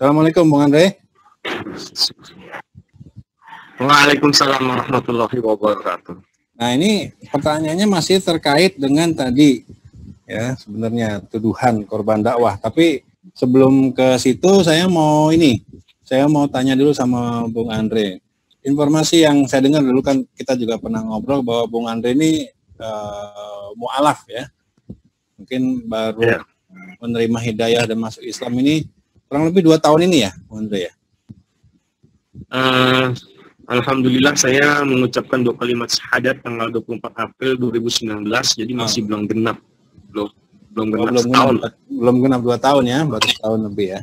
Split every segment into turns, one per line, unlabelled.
Assalamualaikum Bung Andre.
Waalaikumsalam warahmatullahi wabarakatuh.
Nah, ini pertanyaannya masih terkait dengan tadi ya, sebenarnya tuduhan korban dakwah. Tapi sebelum ke situ saya mau tanya dulu sama Bung Andre. Informasi yang saya dengar dulu, kan kita juga pernah ngobrol bahwa Bung Andre ini mu'alaf ya. Mungkin baru menerima hidayah dan masuk Islam ini kurang lebih 2 tahun ini ya, Bung Andre ya.
Alhamdulillah saya mengucapkan 2 kalimat syahadat tanggal 24 April 2019, jadi masih belum genap. Belum genap
2 tahun ya, baru setahun lebih ya.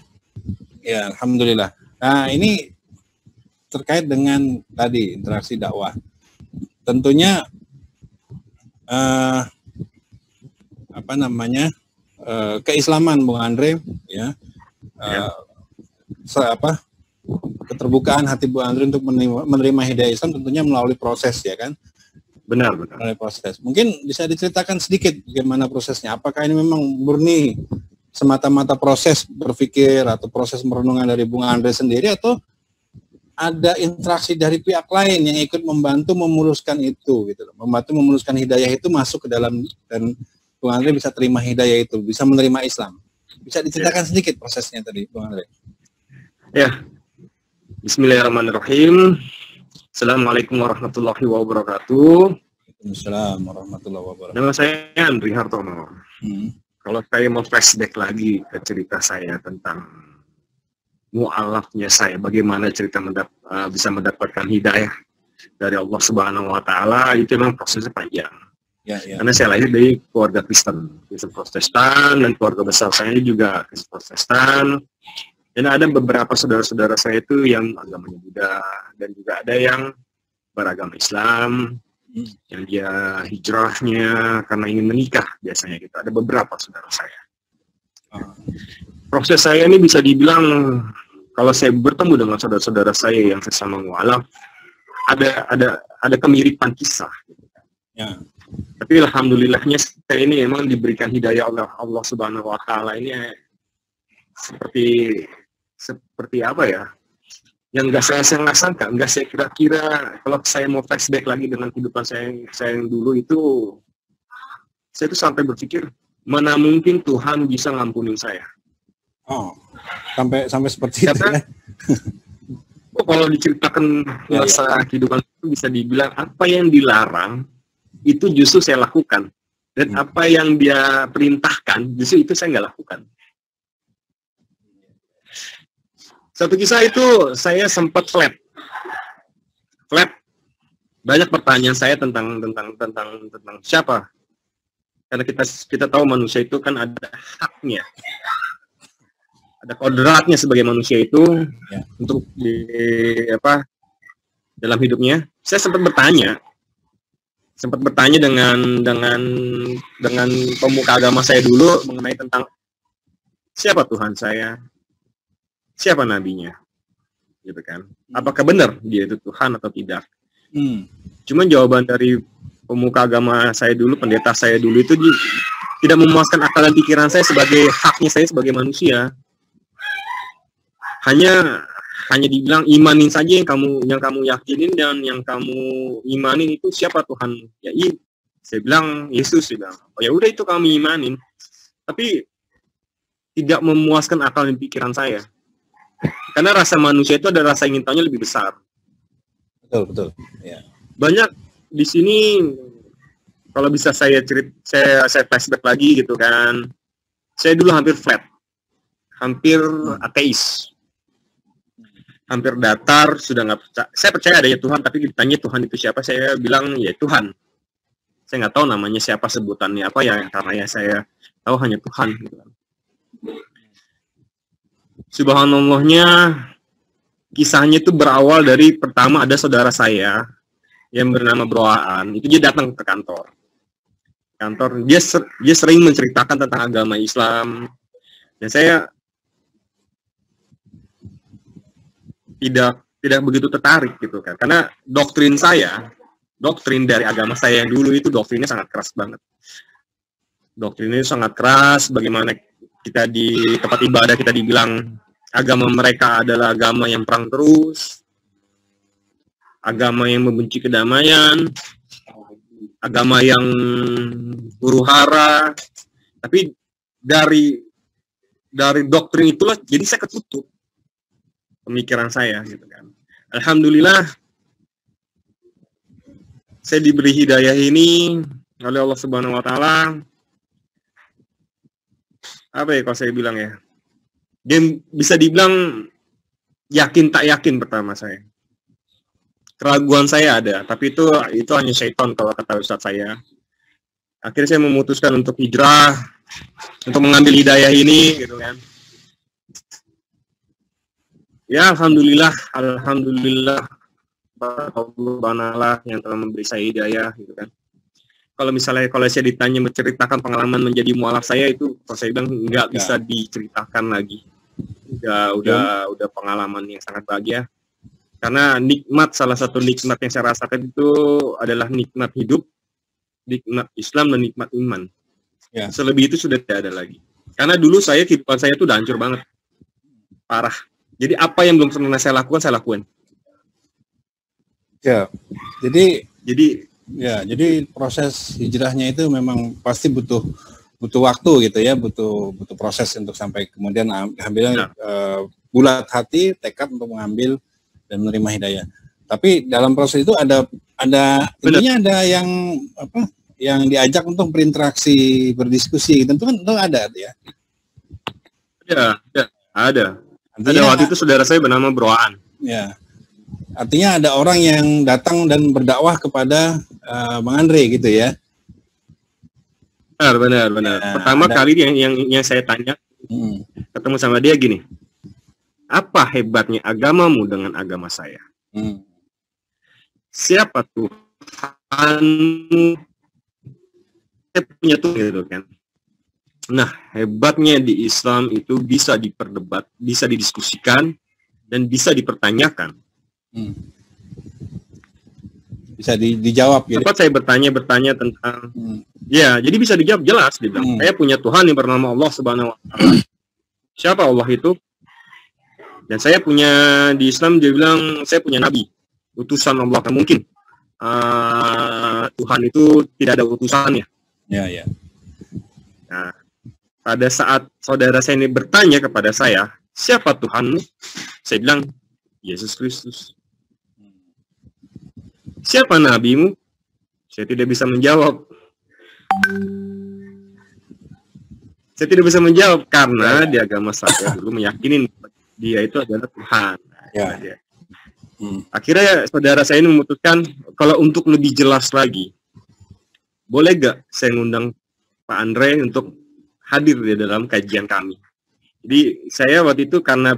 Ya, alhamdulillah. Nah, ini terkait dengan tadi interaksi dakwah. Tentunya keislaman Bung Andre ya. Keterbukaan hati Bu Andre untuk menerima hidayah Islam tentunya melalui proses ya kan?
Benar.
Melalui proses. Mungkin bisa diceritakan sedikit bagaimana prosesnya. Apakah ini memang murni semata-mata proses berpikir atau proses merenungan dari Bung Andre sendiri, atau ada interaksi dari pihak lain yang ikut membantu memuluskan itu gitu loh. Membantu memuluskan hidayah itu masuk ke dalam, dan Bung Andre bisa terima hidayah itu, bisa menerima Islam. Bisa diceritakan sedikit prosesnya tadi Bung Andre?
Ya. Bismillahirrahmanirrahim. Assalamualaikum warahmatullahi wabarakatuh.
Waalaikumsalam warahmatullahi wabarakatuh.
Nama saya Andri Hartono. Kalau saya mau flashback lagi ke cerita saya tentang mu'alafnya saya, bagaimana cerita bisa mendapatkan hidayah dari Allah Subhanahu Wa Taala, itu memang prosesnya panjang. Ya. Karena saya lahir dari keluarga Kristen Protestan, dan keluarga besar saya juga Kristen Protestan. Dan ada beberapa saudara-saudara saya itu yang agamanya Buddha, dan juga ada yang beragama Islam, yang dia hijrahnya karena ingin menikah biasanya gitu. Ada beberapa saudara saya. Proses saya ini bisa dibilang, kalau saya bertemu dengan saudara-saudara saya yang sesama mu'alaf, ada kemiripan kisah.
Ya.
Tapi alhamdulillahnya saya ini memang diberikan hidayah Allah Subhanahu Wa Taala ini seperti apa ya, yang nggak saya sangka, nggak saya kira-kira. Kalau saya mau flashback lagi dengan kehidupan saya yang dulu itu, saya tuh sampai berpikir, mana mungkin Tuhan bisa ngampunin saya.
Sampai seperti itu ya.
Kalau diceritakan masa kehidupan itu, bisa dibilang apa yang dilarang itu justru saya lakukan, dan apa yang dia perintahkan justru itu saya nggak lakukan. Satu kisah itu, saya sempat flat. Banyak pertanyaan saya tentang siapa. Karena kita tahu manusia itu kan ada haknya, ada kodratnya sebagai manusia itu untuk dalam hidupnya. Saya sempat bertanya dengan pemuka agama saya dulu mengenai tentang siapa Tuhan saya, siapa nabinya, gitu kan? Apakah benar dia itu Tuhan atau tidak? Cuman jawaban dari pemuka agama saya dulu, pendeta saya dulu itu tidak memuaskan akal dan pikiran saya sebagai haknya saya sebagai manusia. Hanya dibilang imanin saja yang kamu yakinin, dan yang kamu imanin itu siapa Tuhan? Ya, saya bilang Yesus. Saya bilang, oh ya udah, itu kami imanin. Tapi tidak memuaskan akal dan pikiran saya. Karena rasa manusia itu ada rasa ingin tahunya lebih besar.
Betul. Ya.
Banyak di sini, kalau bisa saya flashback lagi gitu kan. Saya dulu hampir flat, hampir ateis, hampir datar, sudah nggak percaya. Saya percaya adanya Tuhan, tapi ditanya Tuhan itu siapa, saya bilang ya Tuhan. Saya nggak tahu namanya siapa, sebutannya apa ya, karena ya saya tahu hanya Tuhan. Gitu kan. Subhanallahnya, kisahnya itu berawal dari, pertama ada saudara saya yang bernama Bro Aan. Itu dia datang ke kantor. Dia sering menceritakan tentang agama Islam, dan saya tidak begitu tertarik gitu kan, karena doktrin dari agama saya yang dulu itu doktrinnya sangat keras banget. Doktrinnya sangat keras, bagaimana kita di tempat ibadah kita dibilang agama mereka adalah agama yang perang terus, agama yang membenci kedamaian, agama yang huru-hara. Tapi dari doktrin itulah jadi saya ketutup pemikiran saya gitu kan. Alhamdulillah saya diberi hidayah ini oleh Allah Subhanahu wa taala. Apa ya kalau saya bilang ya? Dia bisa dibilang yakin tak yakin pertama saya. Keraguan saya ada, tapi itu hanya syaitan kalau kata ustaz saya. Akhirnya saya memutuskan untuk hijrah, untuk mengambil hidayah ini gitu kan. Ya alhamdulillah Allah yang telah memberi saya hidayah gitu kan. Kalau saya ditanya menceritakan pengalaman menjadi mualaf saya, itu kalau saya bilang nggak bisa diceritakan lagi. Udah pengalaman yang sangat bahagia. Karena salah satu nikmat yang saya rasakan itu adalah nikmat hidup, nikmat Islam dan nikmat iman. Ya. Selebih itu sudah tidak ada lagi. Karena dulu kehidupan saya itu udah hancur banget, parah. Jadi apa yang belum pernah saya lakukan, saya lakukan.
Ya, jadi proses hijrahnya itu memang pasti butuh waktu gitu ya, butuh proses untuk sampai kemudian alhamdulillah bulat hati, tekad untuk mengambil dan menerima hidayah. Tapi dalam proses itu ada tentunya ada yang diajak untuk berinteraksi, berdiskusi, tentu ada ya.
Ya, ada. Artinya, waktu itu saudara saya bernama Bro Aan.
Ya. Artinya ada orang yang datang dan berdakwah kepada Bang Andre gitu ya.
Benar. Ya, pertama kali yang saya tanya, ketemu sama dia gini, apa hebatnya agamamu dengan agama saya? Siapa Tuhanmu? Saya punya Tuhan gitu kan. Nah, hebatnya di Islam itu bisa diperdebat, bisa didiskusikan, dan bisa dipertanyakan.
Bisa dijawab.
Sempat saya bertanya tentang, ya, jadi bisa dijawab jelas. Dia bilang, saya punya Tuhan yang bernama Allah Subhanahu wa Ta'ala. Siapa Allah itu? Dan saya punya di Islam, dia bilang saya punya Nabi, utusan Allah. Kan mungkin Tuhan itu tidak ada utusannya.
Ya.
Nah, pada saat saudara saya ini bertanya kepada saya, siapa Tuhanmu? Saya bilang, Yesus Kristus. Siapa nabimu? Saya tidak bisa menjawab. Saya tidak bisa menjawab karena di agama saya dulu meyakini dia itu adalah Tuhan.
Ya.
Akhirnya saudara saya ini memutuskan, kalau untuk lebih jelas lagi, boleh gak saya ngundang Pak Andre untuk hadir di dalam kajian kami. Jadi saya waktu itu karena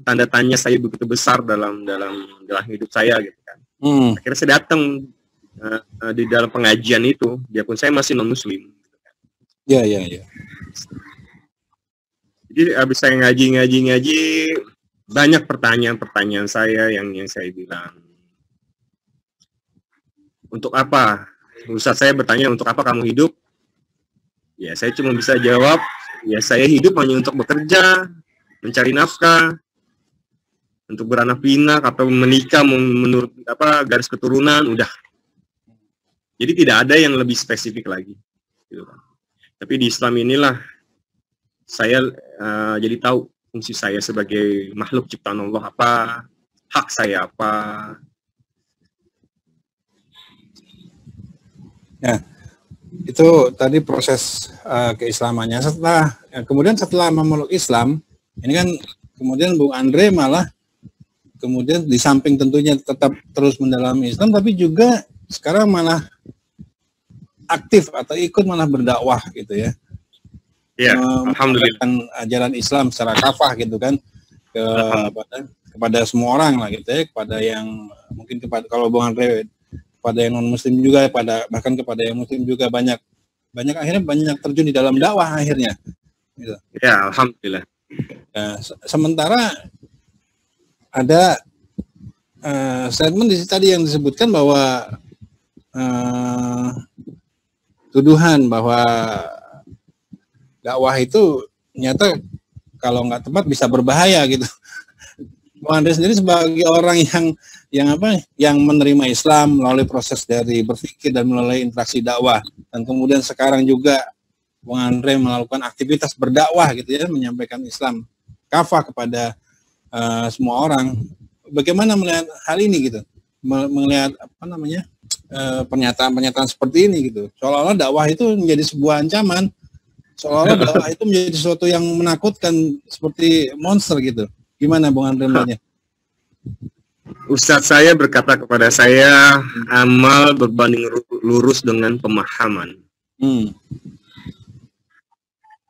tanda tanya saya begitu besar dalam hidup saya gitu kan. Akhirnya saya datang di dalam pengajian itu, biarpun saya masih non muslim.
Ya.
Jadi habis saya ngaji, banyak pertanyaan saya yang saya bilang, untuk apa? Ustaz saya bertanya, untuk apa kamu hidup? Ya, saya cuma bisa jawab, ya saya hidup hanya untuk bekerja, mencari nafkah, untuk beranak pinak atau menikah menurut garis keturunan, udah. Jadi tidak ada yang lebih spesifik lagi. Gitu kan. Tapi di Islam inilah saya jadi tahu fungsi saya sebagai makhluk ciptaan Allah apa, hak saya apa.
Ya. Itu tadi proses keislamannya. Kemudian setelah memeluk Islam, ini kan kemudian Bung Andre malah kemudian di samping tentunya tetap terus mendalami Islam, tapi juga sekarang malah aktif atau ikut malah berdakwah gitu ya.
Ya, alhamdulillah.
Ajaran Islam secara kafah gitu kan kepada semua orang lah gitu ya, kepada yang mungkin kalau Bung Andre pada yang non muslim juga, bahkan kepada yang muslim juga banyak akhirnya banyak terjun di dalam dakwah akhirnya gitu.
Ya, alhamdulillah.
Nah, sementara ada statement tadi yang disebutkan bahwa tuduhan bahwa dakwah itu ternyata kalau nggak tepat bisa berbahaya gitu. Bang Andre sendiri sebagai orang yang menerima Islam melalui proses dari berpikir dan melalui interaksi dakwah, dan kemudian sekarang juga Bang Andre melakukan aktivitas berdakwah gitu ya, menyampaikan Islam kafah kepada semua orang. Bagaimana melihat hal ini gitu? Melihat pernyataan-pernyataan seperti ini gitu. Seolah-olah dakwah itu menjadi sebuah ancaman. Seolah-olah dakwah itu menjadi sesuatu yang menakutkan seperti monster gitu. Gimana Bung Andre melihatnya?
Ustadz saya berkata kepada saya, amal berbanding lurus dengan pemahaman.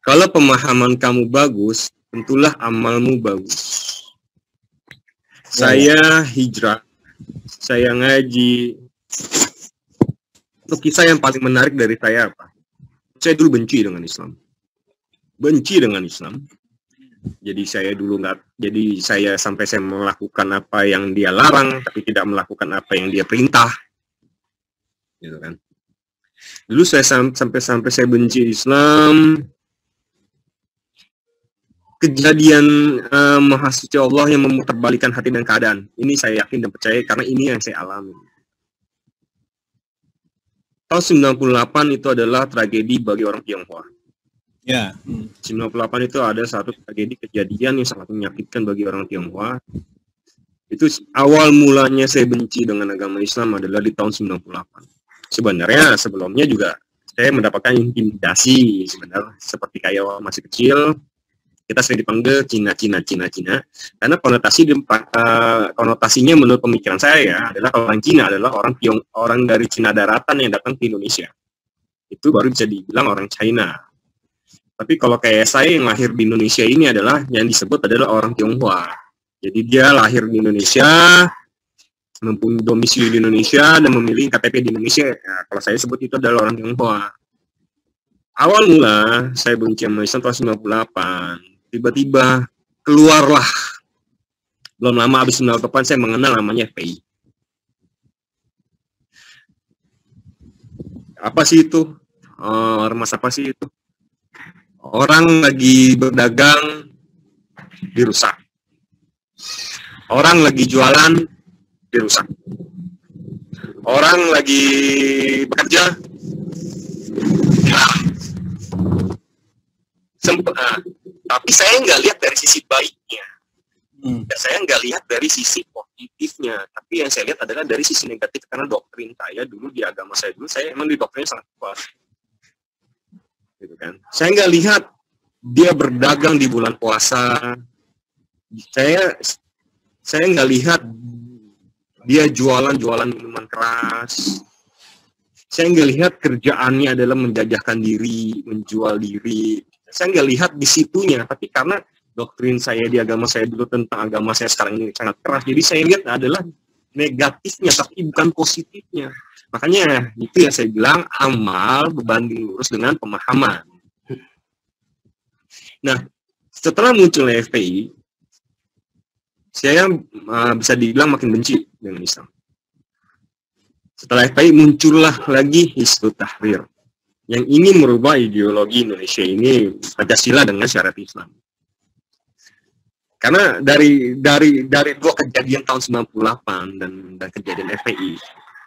Kalau pemahaman kamu bagus, tentulah amalmu bagus. Saya hijrah, saya ngaji. Untuk kisah yang paling menarik dari saya apa? Saya dulu benci dengan Islam. Jadi saya sampai saya melakukan apa yang dia larang, tapi tidak melakukan apa yang dia perintah, gitu kan. Dulu saya sampai saya benci Islam. Kejadian Maha Suci Allah yang memutarbalikkan hati dan keadaan. Ini saya yakin dan percaya karena ini yang saya alami. Tahun 98 itu adalah tragedi bagi orang Tionghoa.
Ya.
98 itu ada satu tragedi kejadian yang sangat menyakitkan bagi orang Tionghoa. Itu awal mulanya saya benci dengan agama Islam adalah di tahun 98. Sebenarnya sebelumnya juga saya mendapatkan intimidasi sebenarnya, seperti kayak masih kecil kita sering dipanggil Cina. Karena konotasinya menurut pemikiran saya adalah orang Cina adalah orang dari Cina daratan yang datang ke Indonesia. Itu baru bisa dibilang orang China. Tapi kalau kayak saya yang lahir di Indonesia ini adalah yang disebut adalah orang Tionghoa. Jadi dia lahir di Indonesia, mempunyai domisili di Indonesia dan memilih KTP di Indonesia. Nah, kalau saya sebut itu adalah orang Tionghoa. Awal mula saya benci sama Islam tahun 98. Tiba-tiba keluarlah. Belum lama habis 98 saya mengenal namanya FPI. Apa sih itu? Ormas apa sih itu? Orang lagi berdagang dirusak. Orang lagi jualan dirusak. Orang lagi bekerja tapi saya nggak lihat dari sisi baiknya. Saya nggak lihat dari sisi positifnya, tapi yang saya lihat adalah dari sisi negatif karena doktrin saya dulu di agama saya dulu, saya emang di doktrinnya sangat kuat. Gitu kan. Saya nggak lihat dia berdagang di bulan puasa. Saya nggak lihat dia jualan minuman keras. Saya nggak lihat kerjaannya adalah menjajahkan diri, menjual diri. Saya nggak lihat di situnya, tapi karena doktrin saya di agama saya dulu tentang agama saya sekarang ini sangat keras, jadi saya lihat adalah negatifnya, tapi bukan positifnya. Makanya itu yang saya bilang amal berbanding lurus dengan pemahaman. Nah, setelah muncul FPI, saya bisa dibilang makin benci dengan Islam. Setelah FPI muncullah lagi Hizbut Tahrir yang ingin merubah ideologi Indonesia ini Pancasila dengan syarat Islam. Karena dari dua kejadian tahun 98 dan kejadian FPI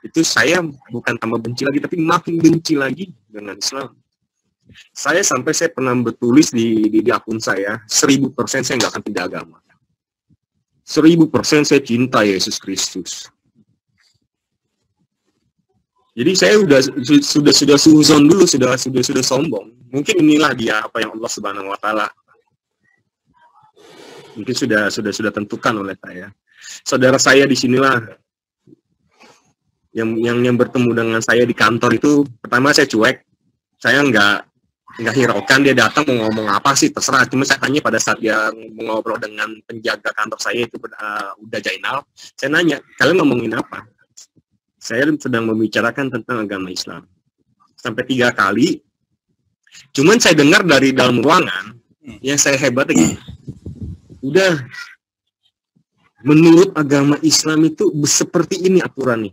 itu saya bukan tambah benci lagi, tapi makin benci lagi dengan Islam. Saya pernah bertulis di akun saya, 1000% saya nggak akan pindah agama. 1000% saya cinta Yesus Kristus. Jadi saya sudah suzon dulu, sudah sombong. Mungkin inilah dia apa yang Allah Subhanahu Wa Taala mungkin sudah tentukan oleh saya. Saudara saya di sinilah yang bertemu dengan saya di kantor itu, pertama saya cuek, saya nggak hiraukan dia datang mau ngomong apa sih, terserah. Cuma saya tanya pada saat dia ngobrol dengan penjaga kantor saya itu udah Jainal, saya nanya, kalian ngomongin apa? Saya sedang membicarakan tentang agama Islam. Sampai 3 kali, cuman saya dengar dari dalam ruangan, yang saya hebatnya gitu, udah, menurut agama Islam itu seperti ini aturannya.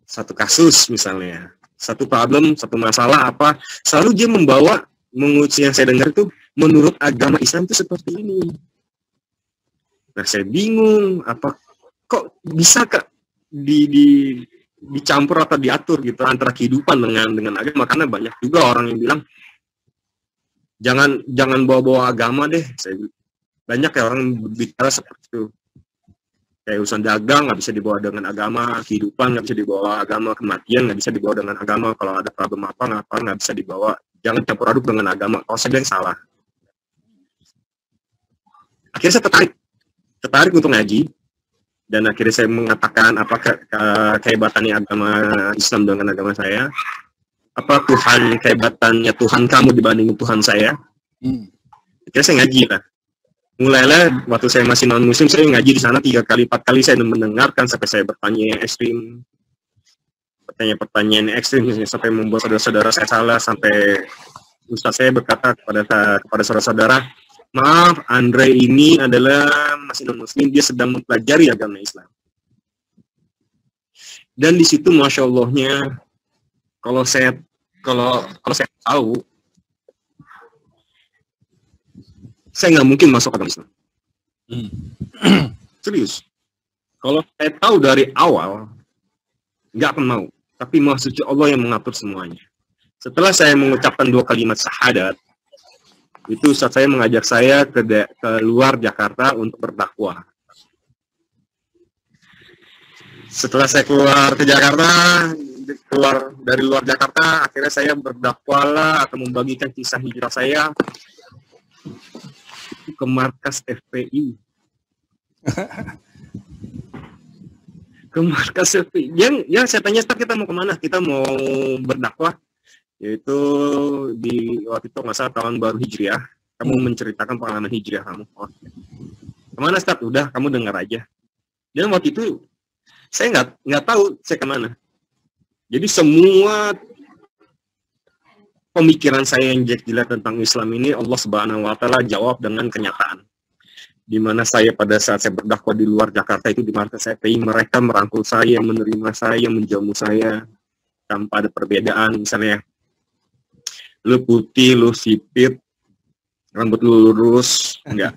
Satu kasus misalnya, satu problem, satu masalah apa, selalu dia membawa yang saya dengar itu menurut agama Islam itu seperti ini. Nah, saya bingung, apa kok bisa Kak dicampur atau diatur gitu antara kehidupan dengan agama, karena banyak juga orang yang bilang jangan bawa-bawa agama deh. Banyak ya orang bicara seperti itu. Kayak urusan dagang nggak bisa dibawa dengan agama, kehidupan nggak bisa dibawa agama, kematian nggak bisa dibawa dengan agama, kalau ada problem apa nggak bisa dibawa, jangan campur aduk dengan agama. Kalau saya bilang salah. Akhirnya saya tertarik untuk ngaji, dan akhirnya saya mengatakan apa kehebatannya agama Islam dengan agama saya, apa kehebatannya Tuhan kamu dibanding Tuhan saya. Akhirnya saya ngaji lah. Mulailah waktu saya masih non muslim, saya ngaji di sana 3 kali 4 kali saya mendengarkan sampai saya bertanya ekstrim, pertanyaan ekstrim sampai membuat saudara-saudara saya salah, sampai ustaz saya berkata kepada saudara-saudara, maaf, Andre ini adalah masih non muslim, dia sedang mempelajari agama Islam. Dan di situ masya Allahnya, kalau saya tahu, saya nggak mungkin masuk agama Islam. Serius. Kalau saya tahu dari awal, nggak akan mau. Tapi maha suci Allah yang mengatur semuanya. Setelah saya mengucapkan 2 kalimat syahadat, itu saat saya mengajak saya ke luar Jakarta untuk berdakwah. Setelah saya keluar ke Jakarta, keluar dari luar Jakarta, akhirnya saya berdakwah atau membagikan kisah hijrah saya ke markas FPI. Ke markas FPI. Yang saya tanya, kita mau kemana? Kita mau berdakwah, yaitu di waktu itu nggak salah tahun baru Hijriah. Kamu menceritakan pengalaman Hijriah kamu. Oh, kemana Ustaz? Udah, kamu dengar aja. Dan waktu itu saya nggak tahu saya kemana. Jadi semua pemikiran saya yang jelek tentang Islam ini, Allah Subhanahu wa Ta'ala jawab dengan kenyataan. Di mana saya pada saat saya berdakwah di luar Jakarta itu di markas FPI, mereka merangkul saya, menerima saya, menjamu saya tanpa ada perbedaan. Misalnya, lu putih, lu sipit, rambut lu lurus, enggak.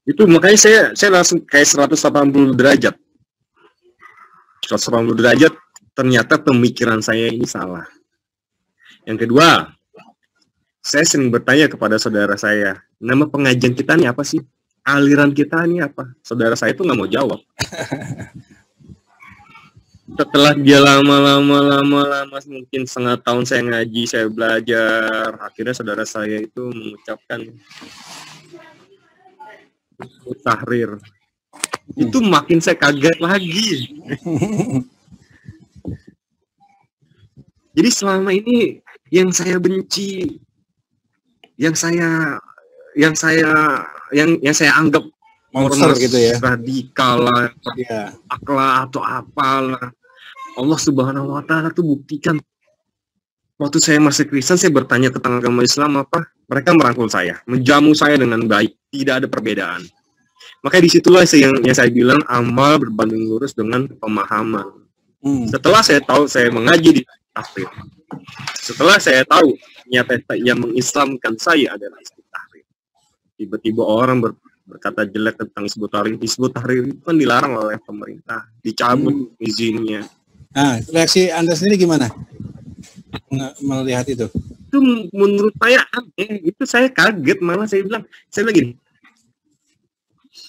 Itu makanya saya langsung kayak 180 derajat. 180 derajat, ternyata pemikiran saya ini salah. Yang kedua, saya sering bertanya kepada saudara saya, nama pengajian kita ini apa sih? Aliran kita ini apa? Saudara saya itu nggak mau jawab. Setelah dia lama, mungkin setengah tahun saya ngaji, saya belajar, akhirnya saudara saya itu mengucapkan Tahrir. Itu makin saya kaget lagi. Jadi selama ini yang saya benci, yang saya anggap
monster gitu ya,
radikal lah, akla atau apalah, Allah Subhanahu wa Ta'ala tuh buktikan. Waktu saya masih Kristen, saya bertanya tentang agama Islam apa, mereka merangkul saya, menjamu saya dengan baik, tidak ada perbedaan. Makanya disitulah yang saya bilang amal berbanding lurus dengan pemahaman. Setelah saya tahu, saya mengaji di Tahrir. Setelah saya tahu nyata yang mengislamkan saya adalah Hizbut Tahrir. Tiba-tiba orang berkata jelek tentang Hizbut Tahrir. Hizbut Tahrir itu kan dilarang oleh pemerintah, dicabut izinnya.
Nah, reaksi Anda sendiri gimana melihat itu?
Itu menurut saya aneh. Itu saya kaget, malah saya bilang gini,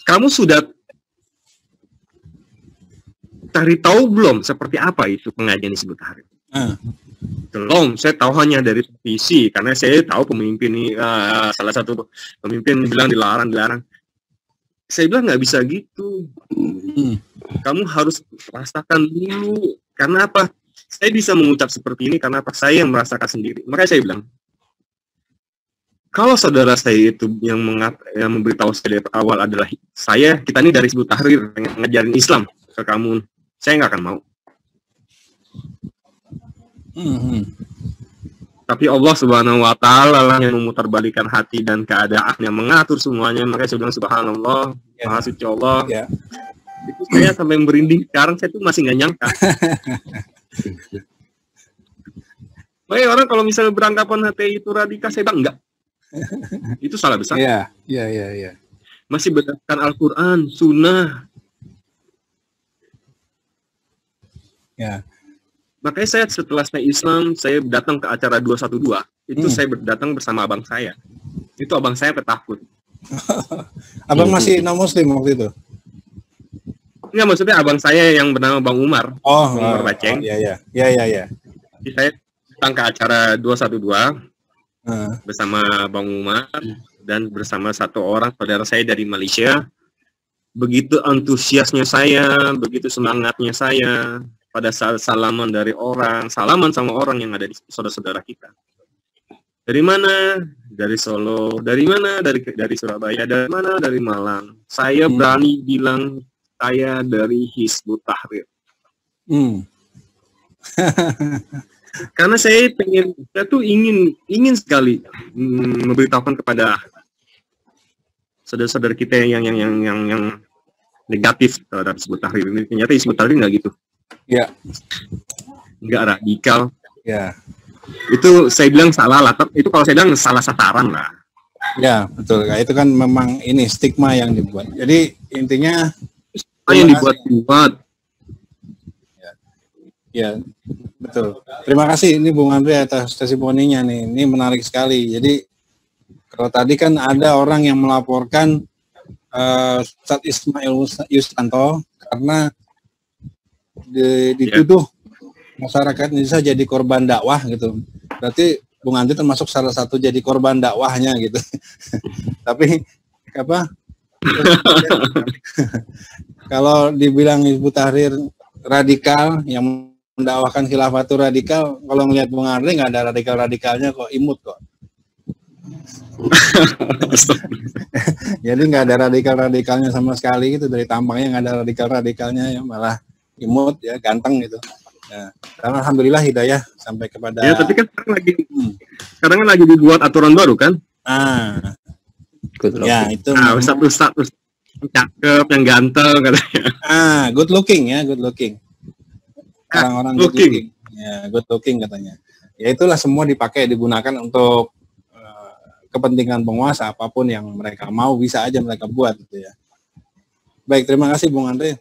kamu sudah cari tahu belum seperti apa itu pengajian Hizbut Tahrir? Belum, saya tahu hanya dari televisi, karena saya tahu pemimpin ini, salah satu pemimpin bilang dilarang. Saya bilang nggak bisa gitu. Kamu harus rasakan dulu. Karena apa? Saya bisa mengucap seperti ini karena apa? Saya yang merasakan sendiri. Makanya saya bilang, kalau saudara saya itu yang memberitahu saya dari awal adalah kita ini dari Hizbut Tahrir ngajarin Islam ke kamu, saya nggak akan mau. Tapi Allah Subhanahu wa Ta'ala lah yang memutarbalikkan hati dan keadaan, yang mengatur semuanya. Makanya saya bilang subhanallah, maha suci Allah. Itu saya sampai merinding sekarang, saya tuh masih nggak nyangka. Makanya orang kalau misalnya beranggapan HTI itu radikal, saya bilang enggak. Itu salah besar.
Iya.
masih berdasarkan Al-Quran, Sunnah.
Ya.
Makanya saya setelah saya Islam, saya datang ke acara 212. Itu saya datang bersama abang saya. Itu abang saya petakut.
Abang masih non-muslim waktu itu?
Enggak, maksudnya abang saya yang bernama Bang Umar.
Bang
Umar Baceng.
Iya.
Jadi saya datang ke acara 212 bersama Bang Umar dan bersama satu orang saudara saya dari Malaysia. Begitu antusiasnya saya, begitu semangatnya saya pada saat salaman salaman sama orang yang ada di saudara-saudara kita. Dari mana? Dari Solo. Dari mana? Dari Surabaya. Dari mana? Dari Malang. Saya berani bilang saya dari Hizbut Tahrir. Karena saya tuh ingin sekali memberitahukan kepada saudara-saudara kita yang negatif terhadap Hizbut Tahrir ini. Ternyata Hizbut Tahrir nggak gitu.
Ya.
Nggak radikal.
Ya.
Itu saya bilang salah lah. Itu kalau saya bilang salah sasaran lah.
Ya, betul. Itu kan memang ini stigma yang dibuat. Jadi intinya
yang dibuat.
Ya, betul. Terima kasih ini Bung Andre atas testimoninya nih. Ini menarik sekali. Jadi kalau tadi kan ada orang yang melaporkan Ustadz Ismail Yustanto karena dituduh masyarakat Indonesia jadi korban dakwah gitu. Berarti Bung Andre termasuk salah satu jadi korban dakwahnya gitu. Tapi apa? Kalau dibilang Hizbut Tahrir radikal yang mendakwahkan khilafatul radikal, kalau melihat Bung Andre nggak ada radikal-radikalnya kok, imut kok. Jadi nggak ada radikal-radikalnya sama sekali gitu, dari tampangnya nggak ada radikal-radikalnya, ya malah imut ya, ganteng gitu. Nah, karena alhamdulillah hidayah sampai kepada.
Ya, tapi kan sekarang lagi dibuat aturan baru kan?
Ya itu.
Ustadz cakep, yang ganteng katanya.
Good looking ya, good looking. Orang-orang good looking. Ya, good looking katanya. Ya itulah semua dipakai, digunakan untuk kepentingan penguasa, apapun yang mereka mau bisa aja mereka buat gitu ya. Baik, terima kasih Bung Andre.